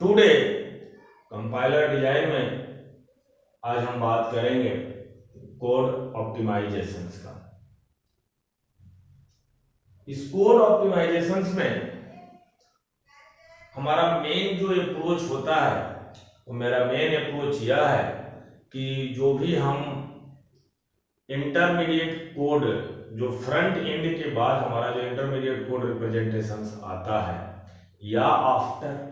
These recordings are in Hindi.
टुडे कंपाइलर डिजाइन में आज हम बात करेंगे कोड ऑप्टिमाइजेशंस का। इस कोड ऑप्टिमाइजेशंस में हमारा मेन जो अप्रोच होता है वो मेरा मेन अप्रोच यह है कि जो भी हम इंटरमीडिएट कोड जो फ्रंट एंड के बाद हमारा जो इंटरमीडिएट कोड रिप्रेजेंटेशंस आता है या आफ्टर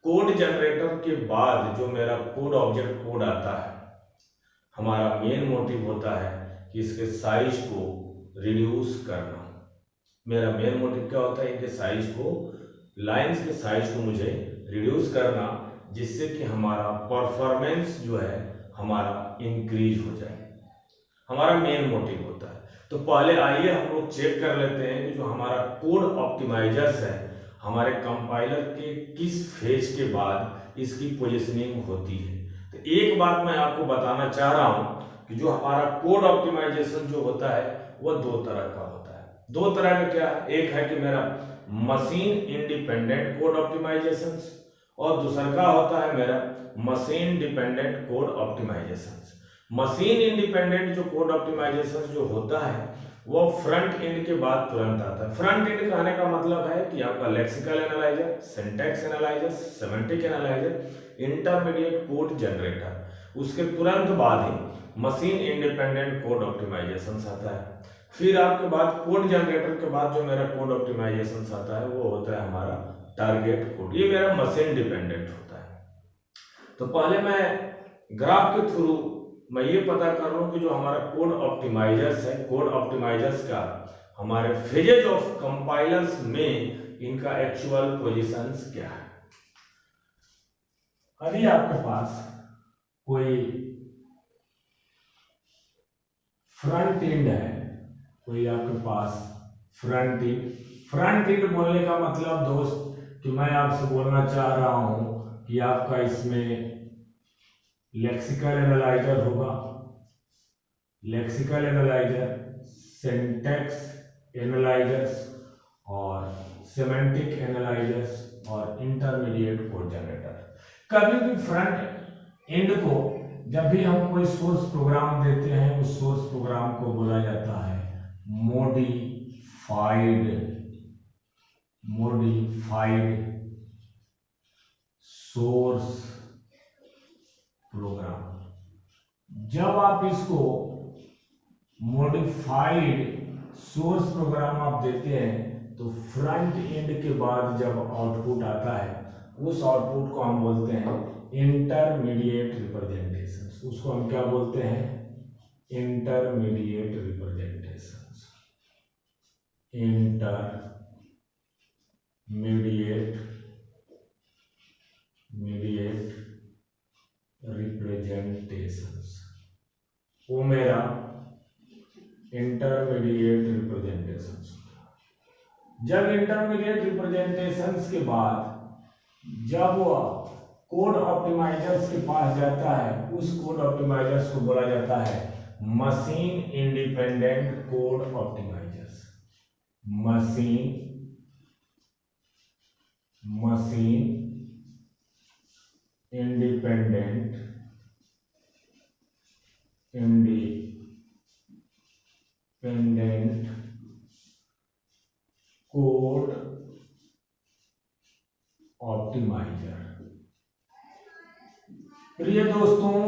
कोड जनरेटर के बाद जो मेरा कोड ऑब्जेक्ट कोड आता है, हमारा मेन मोटिव होता है कि इसके साइज को रिड्यूस करना। मेरा मेन मोटिव क्या होता है? इनके साइज को, लाइंस के साइज को मुझे रिड्यूस करना, जिससे कि हमारा परफॉर्मेंस जो है हमारा इंक्रीज हो जाए। हमारा मेन मोटिव होता है। तो पहले आइए हम लोग चेक कर लेते हैं कि जो हमारा कोड ऑप्टिमाइजर्स है हमारे कंपाइलर के किस फेज के बाद इसकी पोजीशनिंग होती है। तो एक बात मैं आपको बताना चाह रहा हूं कि जो हमारा कोड ऑप्टिमाइजेशन जो होता है वह दो तरह का होता है। दो तरह का क्या? एक है कि मेरा मशीन इंडिपेंडेंट कोड ऑप्टिमाइजेशन और दूसरा का होता है मेरा machine dependent code optimization. Machine independent जो कोड ऑप्टिमाइजेशन जो होता है वो फ्रंट एंड के बाद तुरंत आता है। फ्रंट एंड कहने का मतलब है कि आपका lexical analyser, syntax analyser, semantic analyser, intermediate code generator, उसके तुरंत बाद ही मशीन इंडिपेंडेंट कोड ऑप्टिमाइजेशन आता है। फिर आपके बाद कोड जनरेटर के बाद जो मेरा कोड ऑप्टिमाइजेशन आता है वो होता है हमारा टारगेट कोड। ये मेरा मशीन डिपेंडेंट होता है। तो पहले मैं ग्राफ के थ्रू मैं ये पता कर लूं कि जो हमारा कोड ऑप्टिमाइजर्स है, कोड ऑप्टिमाइजर्स का हमारे फेजेज ऑफ कंपाइलर्स में इनका एक्चुअल पोजीशंस क्या है। अभी आपके पास कोई फ्रंट एंड है, कोई आपके पास फ्रंट एंड बोलने का मतलब दोस्त कि मैं आपसे बोलना चाह रहा हूं कि आपका इसमें लेक्सिकल एनालाइजर होगा, लेक्सिकल एनालाइजर, सिंटैक्स एनालाइजर्स और सेमेंटिक एनालाइजर्स और इंटरमीडिएट कोड जनरेटर। कभी भी फ्रंट एंड को जब भी हम कोई सोर्स प्रोग्राम देते हैं उस सोर्स प्रोग्राम को बोला जाता है मॉडिफाइड सोर्स प्रोग्राम। जब आप इसको मॉडिफाइड सोर्स प्रोग्राम आप देते हैं तो फ्रंट एंड के बाद जब आउटपुट आता है उस आउटपुट को हम बोलते हैं इंटरमीडिएट रिप्रेजेंटेशन। उसको हम क्या बोलते हैं? Intermediate representation. मीडिएट रिप्रेजेंटेशंस, वो मेरा इंटरमीडिएट रिप्रेजेंटेशंस। जब इंटरमीडिएट रिप्रेजेंटेशंस के बाद जब वो कोड ऑप्टिमाइजर्स के पास जाता है उस कोड ऑप्टिमाइजर्स को बोला जाता है machine independent code optimizers. Machine independent code optimizer. प्रिय दोस्तों,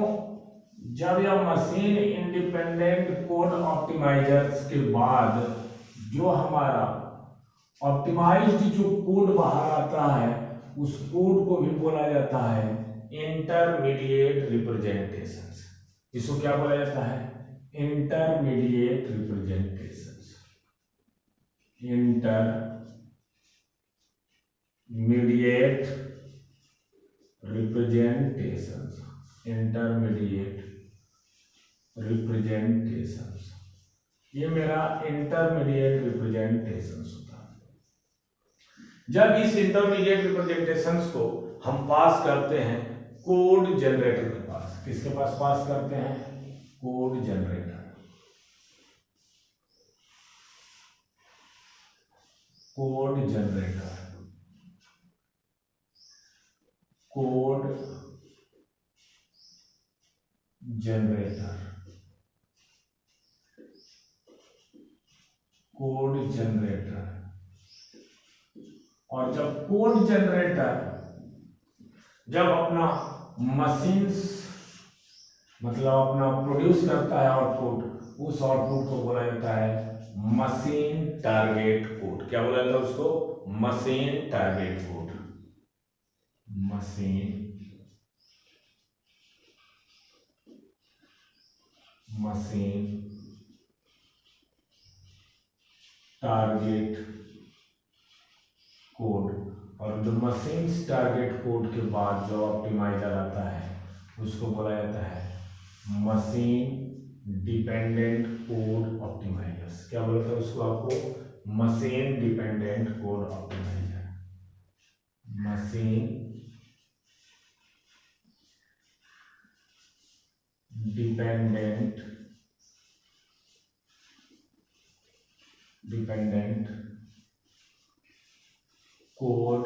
जब यह मशीन इंडिपेंडेंट कोड ऑप्टिमाइजर्स के बाद जो हमारा ऑप्टिमाइज्ड जो कोड बाहर आता है उस कोड को भी बोला जाता है इंटरमीडिएट रिप्रेजेंटेशंस। इसको क्या बोला जाता है? Intermediate representations. इंटरमीडिएट रिप्रेजेंटेशंस, ये मेरा इंटरमीडिएट रिप्रेजेंटेशंस होता है। जब इस इंटरमीडिएट रिप्रेजेंटेशंस को हम पास करते हैं कोड जनरेटर के पास, किसके पास करते हैं? Code generator. Code generator, code generator. और जब कोड जनरेटर जब अपना मशीन्स मतलब अपना प्रोड्यूस करता है आउटपुट, उस आउटपुट को बोला जाता है मशीन टारगेट कोड। क्या बोला जाता है उसको? Machine target code. Machine target code. और जो मशीन टारगेट कोड के बाद जो ऑप्टिमाइजर आता है उसको बोला जाता है मशीन डिपेंडेंट कोड ऑप्टिमाइजर्स। क्या बोलते हैं उसको आपको? Machine dependent code optimizer. Machine dependent code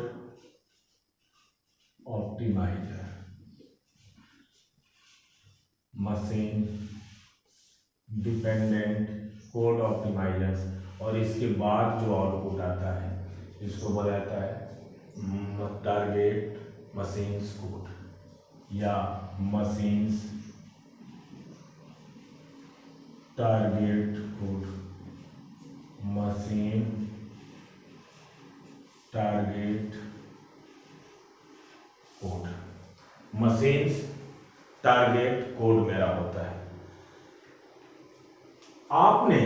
optimizer. Machine dependent code optimizers. और इसके बाद जो आउटपुट आता है इसको बोला जाता है टारगेट मशीन्स कोड या machines target code. Machine target code, machines target code मेरा होता है। आपने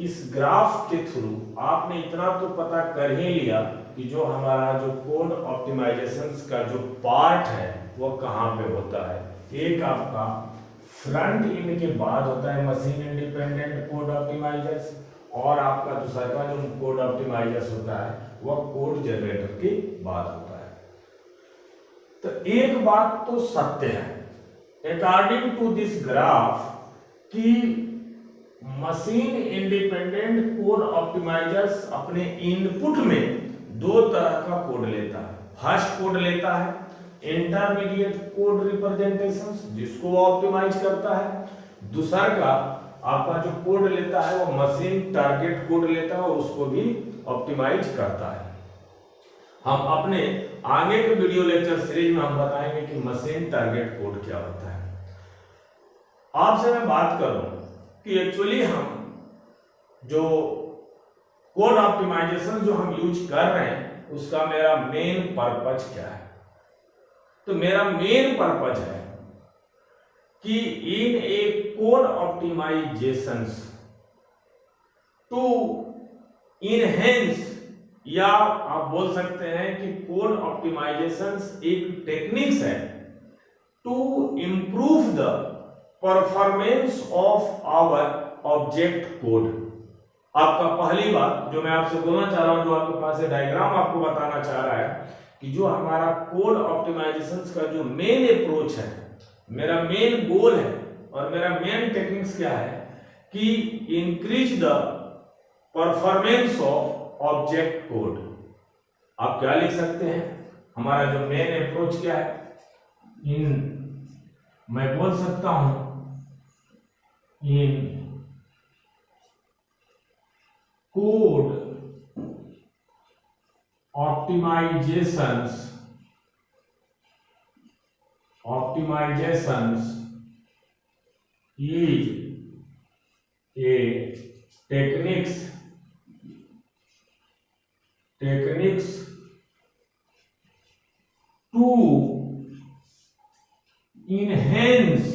इस ग्राफ के थ्रू आपने इतना तो पता कर ही लिया कि जो हमारा जो कोड ऑप्टिमाइजेशन का जो पार्ट है वो कहाँ पे होता है। एक आपका फ्रंट एंड के बाद होता है मशीन इंडिपेंडेंट कोड ऑप्टिमाइजर्स, और आपका दूसरा जो कोड ऑप्टिमाइजर्स होता है वह कोड जनरेटर के बाद होता है। तो एक बात तो सत्य है अकॉर्डिंग टू दिस ग्राफ कि मशीन इंडिपेंडेंट कोड ऑप्टिमाइजर्स अपने इनपुट में दो तरह का कोड लेता है। फर्स्ट कोड लेता है इंटरमीडिएट कोड रिप्रेजेंटेशंस जिसको वो ऑप्टिमाइज करता है। दूसरा का आपका जो कोड लेता है वो मशीन टारगेट कोड लेता है और उसको भी ऑप्टिमाइज करता है। हम अपने आगे के वीडियो लेक्चर सीरीज में हम बताएंगे कि मशीन टारगेट कोड क्या होता है। आपसे मैं बात करूं कि एक्चुअली हम जो कोड ऑप्टिमाइजेशन जो हम यूज कर रहे हैं उसका मेरा मेन पर्पज क्या है। तो मेरा मेन पर्पज है कि in a code optimizations to enhance, या आप बोल सकते हैं कि कोड ऑप्टिमाइजेशंस एक टेक्निक्स है to improve the performance of our object code. आपका पहली बात जो मैं आपसे बोलना चाह रहा हूं, जो आपके पास है डायग्राम आपको बताना चाह रहा है कि जो हमारा कोड ऑप्टिमाइजेशंस का जो मेन अप्रोच है, मेरा मेन गोल है और मेरा मेन टेक्निक्स क्या है कि increase the performance of object code. आप क्या लिख सकते हैं? हमारा जो मेन अप्रोच क्या है, मैं बोल सकता हूं in code optimizations is a techniques to enhance,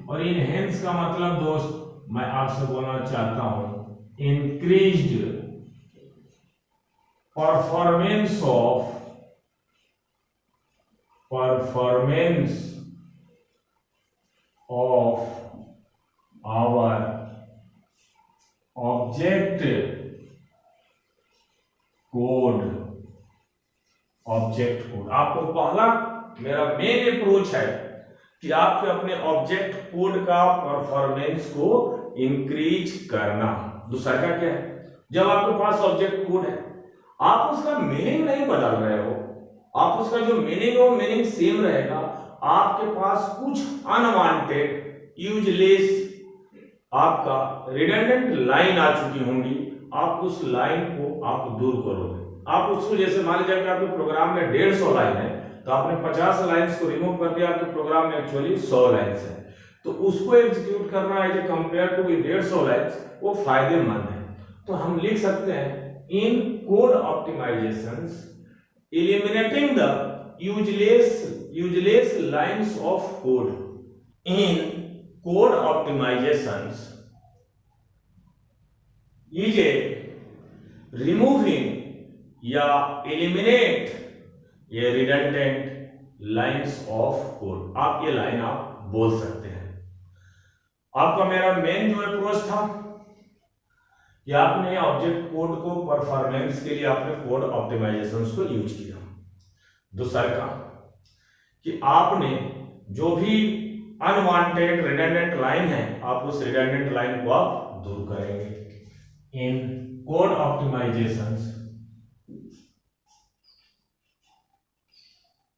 और enhance का मतलब दोस्त मैं आपसे बोलना चाहता हूं increased performance of our object code. आपको पहला मेरा मेन अप्रोच है कि आपके अपने ऑब्जेक्ट कोड का परफॉर्मेंस को इंक्रीज करना। दूसरा का क्या है, जब आपके पास ऑब्जेक्ट कोड है आप उसका मीनिंग नहीं बदल रहे हो, आप उसका जो मीनिंग हो मीनिंग सेम रहेगा। आपके पास कुछ अनवांटेड यूजलेस आपका रिडंडेंट लाइन आ चुकी होंगी, आप उस लाइन को आप दूर करोगे। आप उसको जैसे मान लीजिए कि आपके प्रोग्राम में 150 लाइन है, तो आपने 50 लाइन्स को रिमूव कर दिया, आपके प्रोग्राम में एक्चुअली 100 लाइन्स है, तो उसको एग्जीक्यूट करना as a compare to 150 lines वो फायदेमंद है। तो हम लिख सकते हैं in code optimizations eliminating the useless lines of code. In code optimizations is a removing या eliminate ये redundant lines of code। आप ये लाइन आप बोल सकते हैं। आपका मेरा मेन जो अप्रोच था कि आपने ऑब्जेक्ट कोड को परफॉर्मेंस के लिए आपने कोड ऑप्टिमाइजेशंस को यूज किया। दूसरा काम कि आपने जो भी अनवांटेड रिडंडेंट लाइन है, आप उस रिडंडेंट लाइन को आप दूर करेंगे। In code optimizations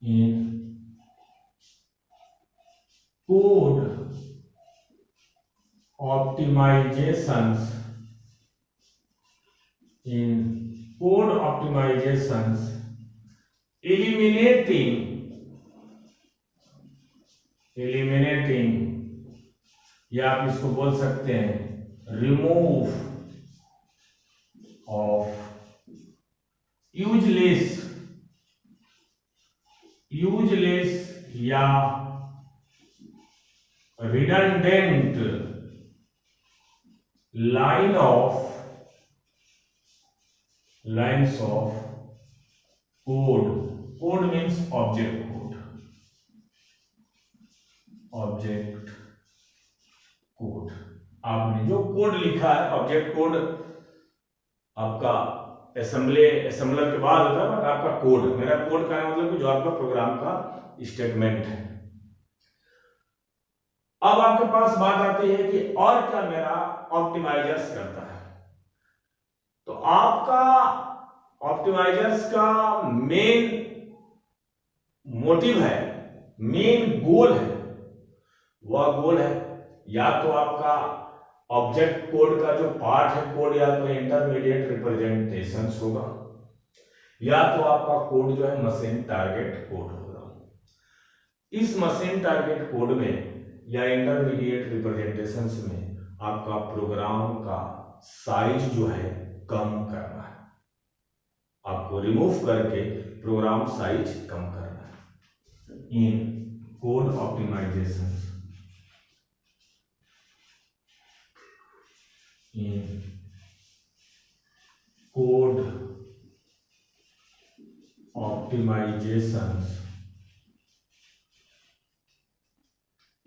in code optimizations eliminating या आप इसको बोल सकते हैं रिमूव ऑफ यूजलेस या redundant lines of code means object code। आपने जो कोड लिखा है ऑब्जेक्ट कोड आपका असेंबलर के बाद होता है, बट आपका कोड, मेरा कोड का मतलब कि जो आपका प्रोग्राम का स्टेटमेंट है। अब आपके पास बात आती है कि और क्या मेरा ऑप्टिमाइजर्स करता है। तो आपका ऑप्टिमाइजर्स का मेन मोटिव है, मेन गोल है, वह गोल है या तो आपका ऑब्जेक्ट कोड का जो पार्ट है कोड या तो इंटरमीडिएट रिप्रेजेंटेशंस होगा, या तो आपका कोड जो है मशीन टारगेट कोड होगा। इस मशीन टारगेट कोड में या इंटरमीडिएट रिप्रेजेंटेशंस में आपका प्रोग्राम का साइज जो है कम करना है, आपको रिमूव करके प्रोग्राम साइज कम करना है। In code optimization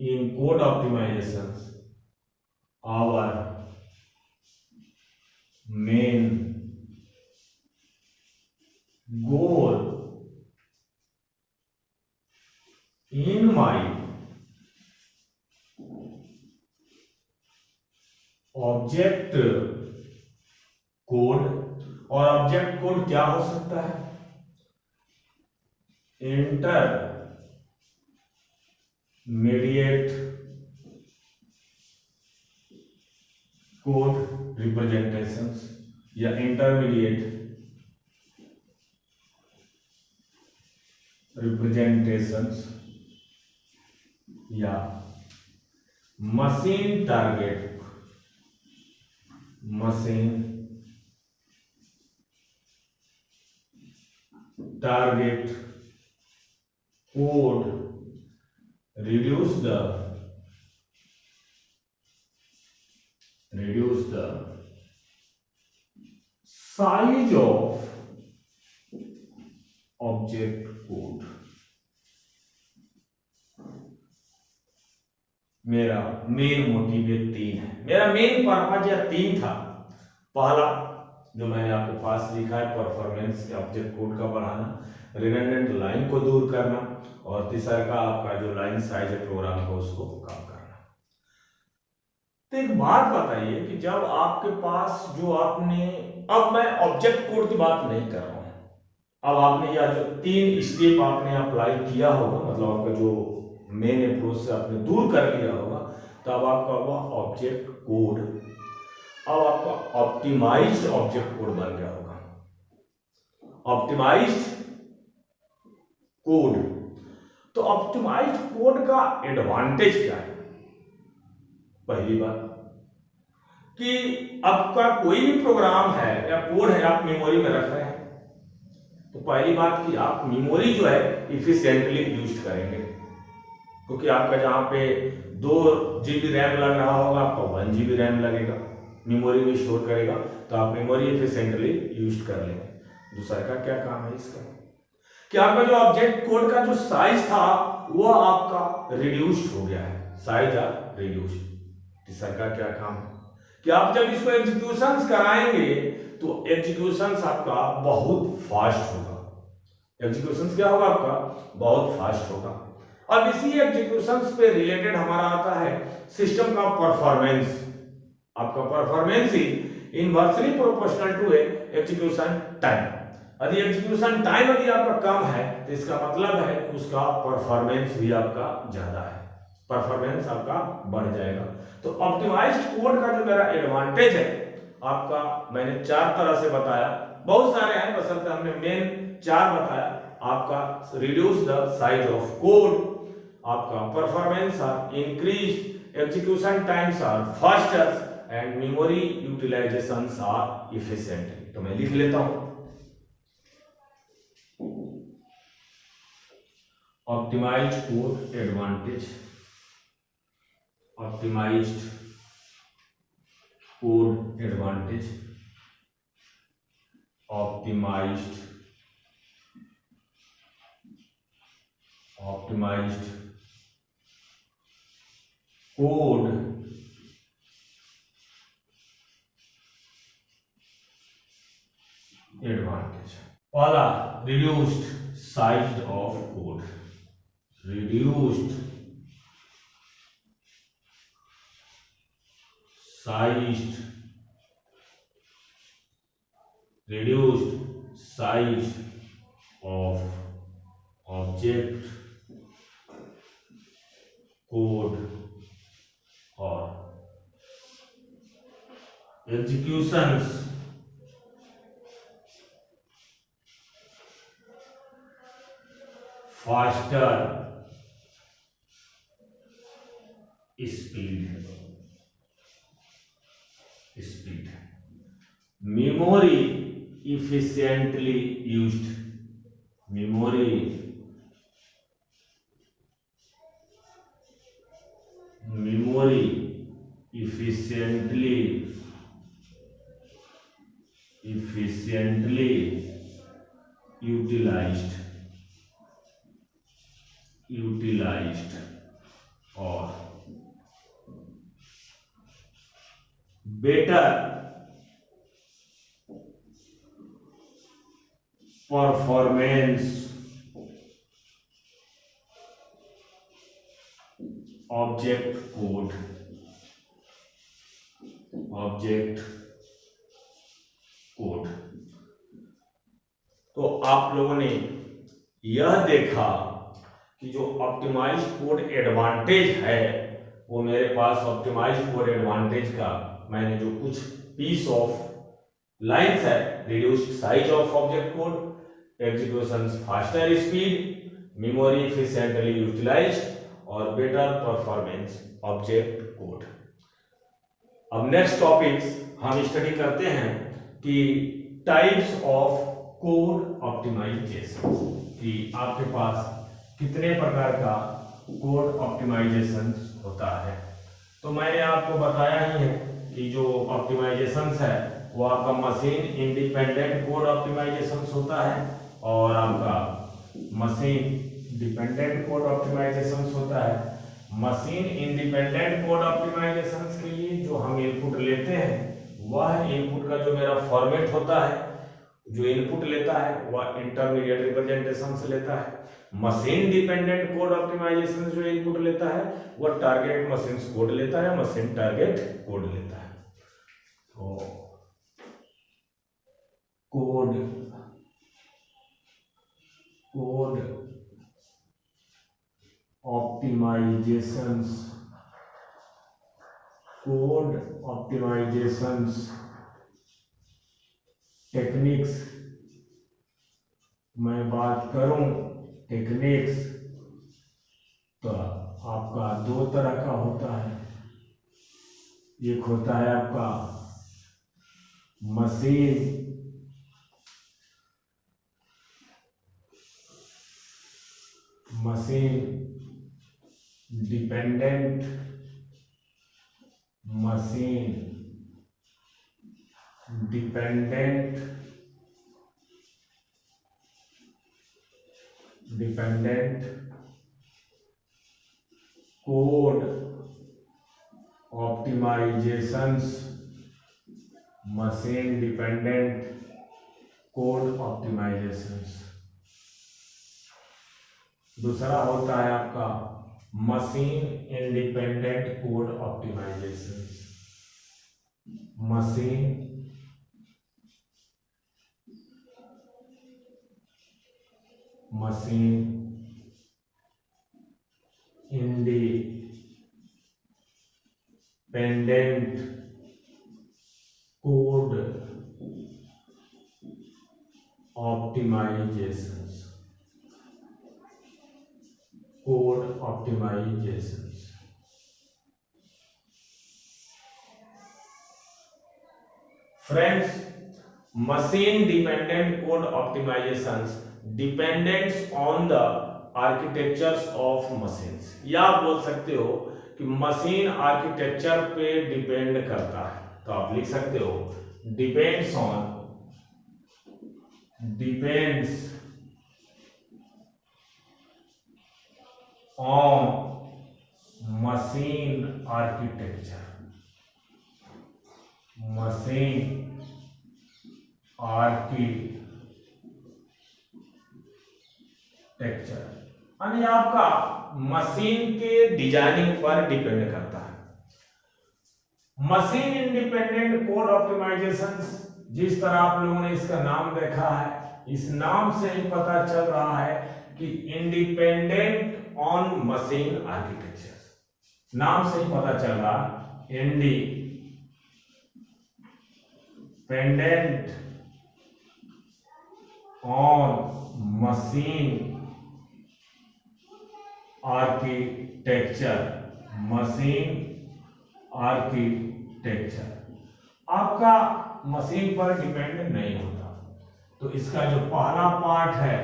in code optimizations our main goal in my object code, और ऑब्जेक्ट कोड क्या हो सकता है, इंटरमीडिएट कोड रिप्रेजेंटेशंस या इंटरमीडिएट रिप्रेजेंटेशंस या machine target code reduce the size of object code। मेरा मेन मोटिव ये 3 है, मेरा मेन पर्पज या 3 था। पहला जो मैंने आपके पास लिखा है परफॉर्मेंस ऑब्जेक्ट कोड का बढ़ाना, रिडंडेंट लाइन को दूर करना, और तीसरा का आपका जो लाइन साइज है प्रोग्राम का उसको कम करना। तो एक बात बताइए कि जब आपके पास जो आपने अब मैं ऑब्जेक्ट कोड की बात नहीं कर रहा हूं। अब आपने यह जो 3 स्टेप आपने अप्लाई किया होगा, मतलब आपका जो मेन अप्रोच से आपने दूर कर लिया होगा, तो अब आपका वह ऑब्जेक्ट कोड अब आपका ऑप्टिमाइज्ड ऑब्जेक्ट कोड बन गया होगा। ऑप्टिमाइज्ड कोड, तो ऑप्टिमाइज्ड कोड का एडवांटेज क्या है? पहली बात कि आपका कोई भी प्रोग्राम है या कोड है आप मेमोरी में रख रहे हैं, तो पहली बात कि आप मेमोरी जो है इफिशिएंटली यूज करेंगे, क्योंकि आपका जहां पे 2 GB रैम लग रहा होगा, आपका 1 GB रैम लगेगा, मेमोरी में स्टोर करेगा, तो आप मेमोरी इफिशिएंटली यूज कर लेंगे। दूसरा का क्या काम है इसका कि आपका जो ऑब्जेक्ट कोड का जो साइज था वो आपका रिड्यूस्ड हो गया है, साइज आर रिड्यूस्ड। तीसरा का क्या काम है कि आप जब इसको एग्जीक्यूशंस कराएंगे तो एग्जीक्यूशंस आपका बहुत फास्ट होगा। एग्जीक्यूशंस क्या होगा? आपका बहुत फास्ट होगा। अब इसी एग्जीक्यूशंस पे रिलेटेड हमारा आता है सिस्टम का परफॉर्मेंस। आपका परफॉर्मेंस ही inversely proportional to execution time. यदि एग्जीक्यूशन टाइम यदि आपका कम है तो इसका मतलब है कि उसका परफॉर्मेंस भी आपका ज्यादा है, परफॉर्मेंस आपका बढ़ जाएगा। तो ऑप्टिमाइज्ड कोड का जो मेरा एडवांटेज है आपका, मैंने 4 तरह से बताया, बहुत सारे हैं, बशर्ते हमने मेन 4 बताया। आपका reduce the size of code, आपका performance are increase, execution times are faster and memory utilizations are efficient. तो मैं लिख लेता हूं optimized code advantage, optimized code advantage, optimized code advantage. पहला reduced size of code, reduced size of object code or executions faster speed, memory efficiently used, memory efficiently utilized or better performance object code तो आप लोगों ने यह देखा कि जो ऑप्टिमाइज्ड कोड एडवांटेज है वो मेरे पास ऑप्टिमाइज्ड कोड एडवांटेज का मैंने जो कुछ पीस ऑफ लाइन्स है, reduced size of object code, execution faster speed, memory efficiently utilized और बेटर परफॉर्मेंस ऑब्जेक्ट कोड। अब नेक्स्ट टॉपिक्स हम स्टडी करते हैं कि टाइप्स ऑफ कोड ऑप्टिमाइजेशन, कि आपके पास कितने प्रकार का कोड ऑप्टिमाइजेशन होता है। तो मैंने आपको बताया ही है कि जो ऑप्टिमाइजेशन है वो आपका मशीन इंडिपेंडेंट कोड ऑप्टिमाइजेशन होता है और आपका मशीन डिपेंडेंट कोड ऑप्टिमाइजेशन होता है। मशीन इंडिपेंडेंट कोड ऑप्टिमाइजेशन के लिए जो हम इनपुट लेते हैं वह इनपुट का जो मेरा फॉर्मेट होता है, जो इनपुट लेता है वह इंटरमीडिएट रिप्रेजेंटेशन से लेता है। मशीन डिपेंडेंट कोड ऑप्टिमाइजेशन जो इनपुट लेता है वह टारगेट मशीन कोड लेता है, मशीन टारगेट कोड लेता है। तो code optimisations, code optimisations techniques, मैं बात करूं टेक्निक्स तो आपका दो तरह का होता है। एक होता है आपका machine dependent, machine dependent code optimisations, machine dependent code optimisations. दूसरा होता है आपका machine independent code optimisations, machine independent code optimisations, friends, machine dependent code optimizations depends on the architectures of machines, या आप बोल सकते हो कि मशीन आर्किटेक्चर पे डिपेंड करता है। तो आप लिख सकते हो डिपेंड्स ऑन मशीन आर्किटेक्चर, यानी आपका मशीन के डिजाइनिंग पर डिपेंड करता है। मशीन इंडिपेंडेंट कोड ऑप्टिमाइजेशंस, जिस तरह आप लोगों ने इसका नाम देखा है, इस नाम से ही पता चल रहा है कि इंडिपेंडेंट ऑन मशीन आर्किटेक्चर, नाम से ही पता चल रहा इंडिपेंडेंट ऑन मशीन आर्किटेक्चर, आपका मशीन पर डिपेंड नहीं होता। तो इसका जो पहला पार्ट है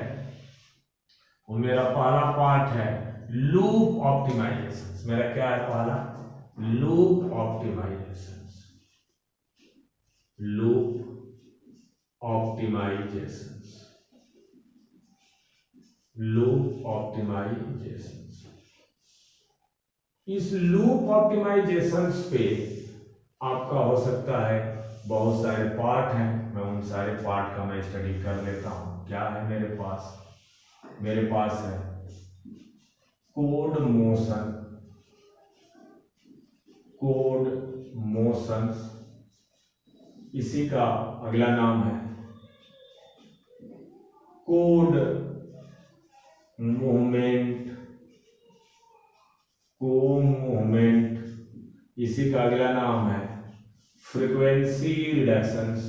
वो मेरा पहला पार्ट है लूप ऑप्टिमाइजेशन। मेरा क्या है पहला? लूप ऑप्टिमाइजेशन, इस लूप ऑप्टिमाइजेशन पे आपका हो सकता है बहुत सारे पार्ट हैं। मैं उन सारे पार्ट का मैं स्टडी कर लेता हूं। क्या है मेरे पास? मेरे पास है कोड मोशंस, इसी का अगला नाम है कोड मूवमेंट, इसी का अगला नाम है फ्रीक्वेंसी रिडक्शंस,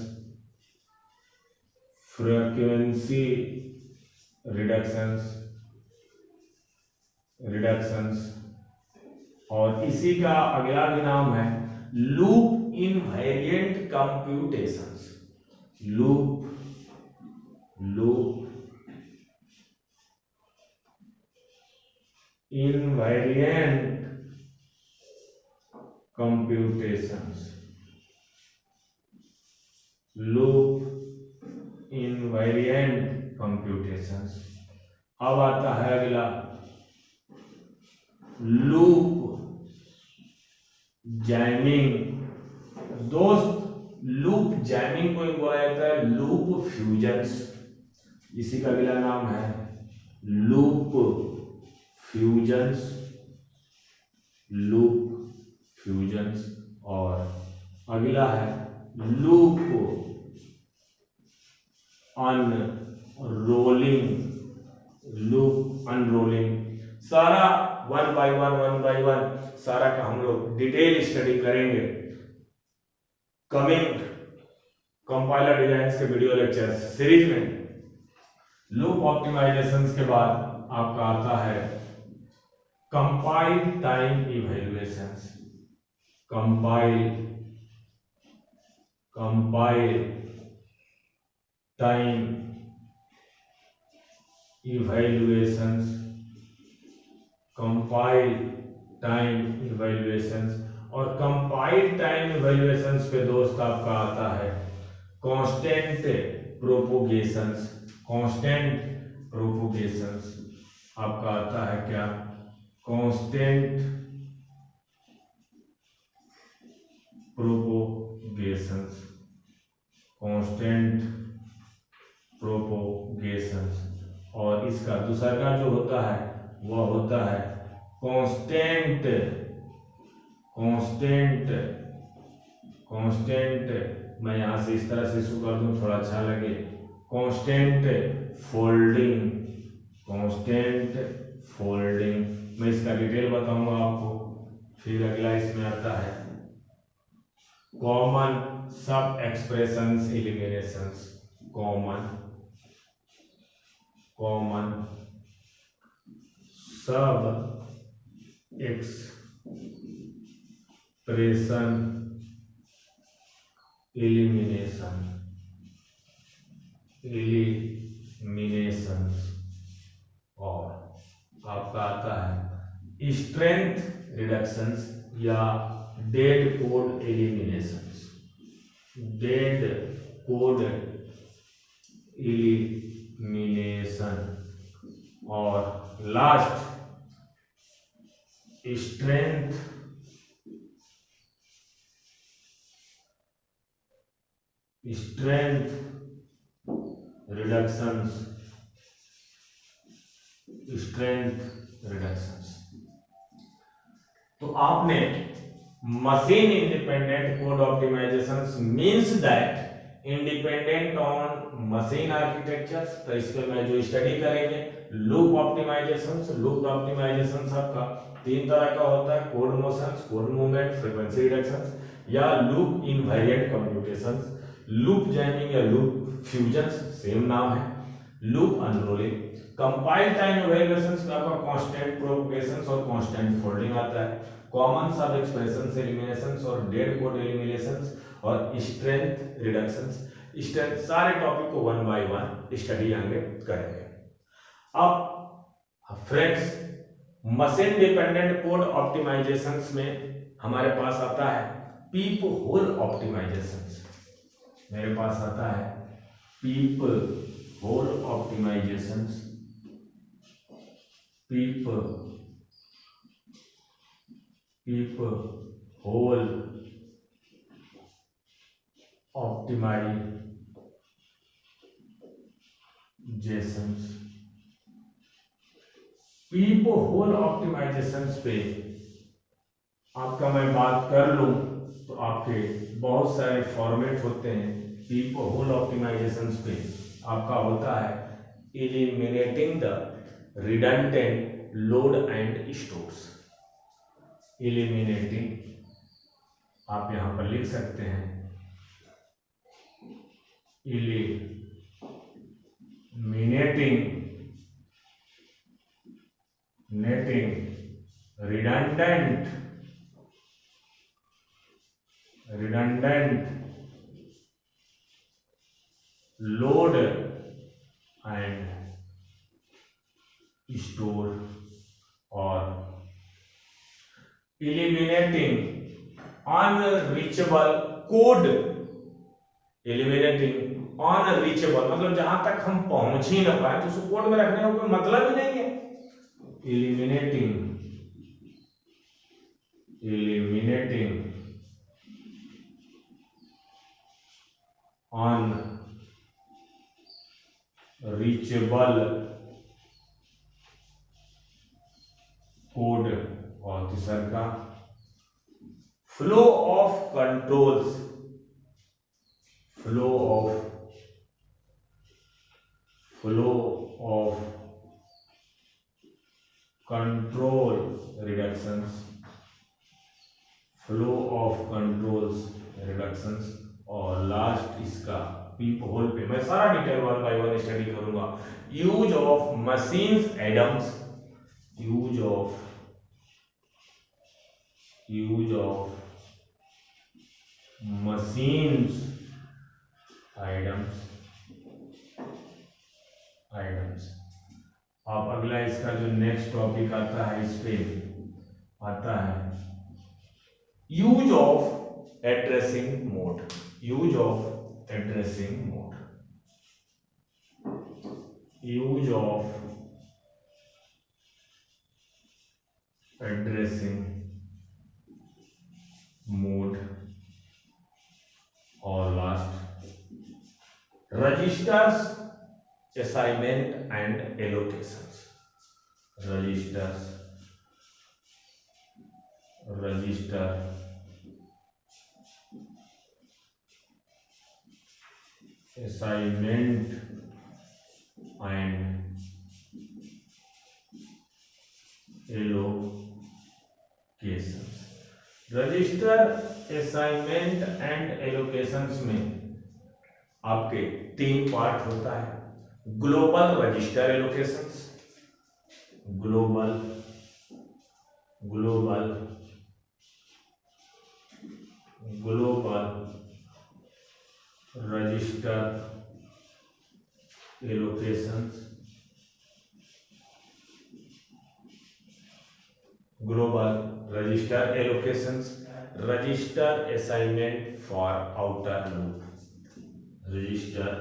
और इसी का अगला भी नाम है loop invariant computations, loop invariant computations, अब आता है अगला लूप जैमिंग। दोस्त, लूप जैमिंग को बोला जाता है लूप फ्यूजन्स, इसी का अगला नाम है लूप फ्यूजन्स, और अगला है लूप अनरोलिंग, लूप अनरोलिंग, सारा वन बाय वन सारा का हम लोग डिटेल स्टडी करेंगे कमिंग कंपाइलर डिजाइन्स के वीडियो लेक्चर सीरीज में। लूप ऑप्टिमाइजेशन के बाद आपका आता है compile time evaluation. Compile time evaluations, compile time evaluations. और कंपाइल टाइम इवैल्यूएशंस पे दोस्त आपका आता है कांस्टेंट प्रोपोगेशंस। कांस्टेंट प्रोपोगेशंस आपका आता है क्या? Constant propagations, constant propagations. और इसका दूसरा जो होता है वह होता है कांस्टेंट मैं यहां से इस तरह से शुरू कर दूं थोड़ा अच्छा लगे। Constant folding, constant folding. मैं इसका डिटेल बताऊंगा आपको। फिर अगला इसमें आता है common sub expressions eliminations. Common sub expression eliminations. और आपका आता है स्ट्रेंथ रिडक्शंस या dead code eliminations. Dead code elimination. और लास्ट स्ट्रेंथ रिडक्शंस। तो आपने machine independent code optimization means that independent on machine architecture. तो इस पे मैं जो स्टडी करेंगे लूप ऑप्टिमाइजेशन। लूप ऑप्टिमाइजेशन सबका तीन तरह का होता है, code motions, code movement, frequency reductions या loop invariant computations. Loop jamming या लूप फ्यूजन सेम नाम है। लूप अनरोलिंग। कंपाइल टाइम इवैल्यूएशंस में आपका कांस्टेंट प्रोपोगेशंस और कांस्टेंट फोल्डिंग आता है। कॉमन सब एक्सप्रेशंस एलिमिनेशंस और डेड कोड एलिमिनेशंस और स्ट्रेंथ रिडक्शंस। स्ट्रेंथ सारे टॉपिक को वन बाय वन स्टडी आगे करेंगे। अब friends machine dependent code optimisations में हमारे पास आता है पीप होल ऑप्टिमाइजेशंस। मेरे पास आता है पीप होल ऑप्टिमाइजेशंस। पीप होल ऑप्टिमाइजेशंस। पीप होल ऑप्टिमाइजेशंस पे आपका मैं बात कर लूं तो आपके बहुत सारे फॉर्मेट होते हैं। पीप होल ऑप्टिमाइजेशंस पे आपका होता है eliminating the redundant load and stores. Eliminating आप यहां पर लिख सकते हैं eliminating redundant load and store और eliminating unreachable code। eliminating unreachable मतलब जहां तक हम पहुंच ही ना पाए तो उस कोड में रखने का कोई मतलब ही नहीं है। eliminating unreachable code. और तीसरा का flow of controls. Flow of control reductions, flow of controls reductions, और लास्ट इसका पी होल पे मैं सारा डिटेल 1 बाय 1 स्टडी करूंगा। Use of machines idioms, use of machines items. अब अगला इसका जो नेक्स्ट टॉपिक आता है, इस पे आता है use of addressing mode, use of addressing mode, use of addressing mode, और last registers assignment and allocations, register assignment and allocations. Register assignment and allocations में आपके 3 पार्ट होता है। Global register allocations, global register allocations, global register allocations, register assignment for outer loop, register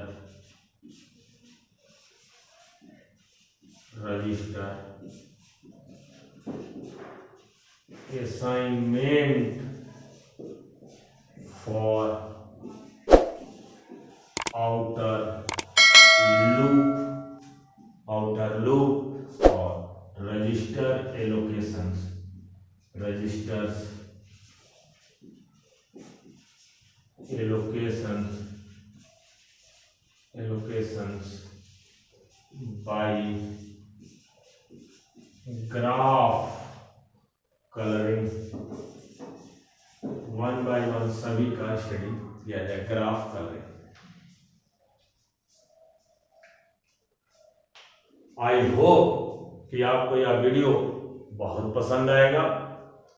assignment for outer loop और register allocations, allocations by graph coloring. 1 by 1 सभी का स्टडी किया जाए। ग्राफ कलरिंग, आई होप कि आपको यह वीडियो बहुत पसंद आएगा।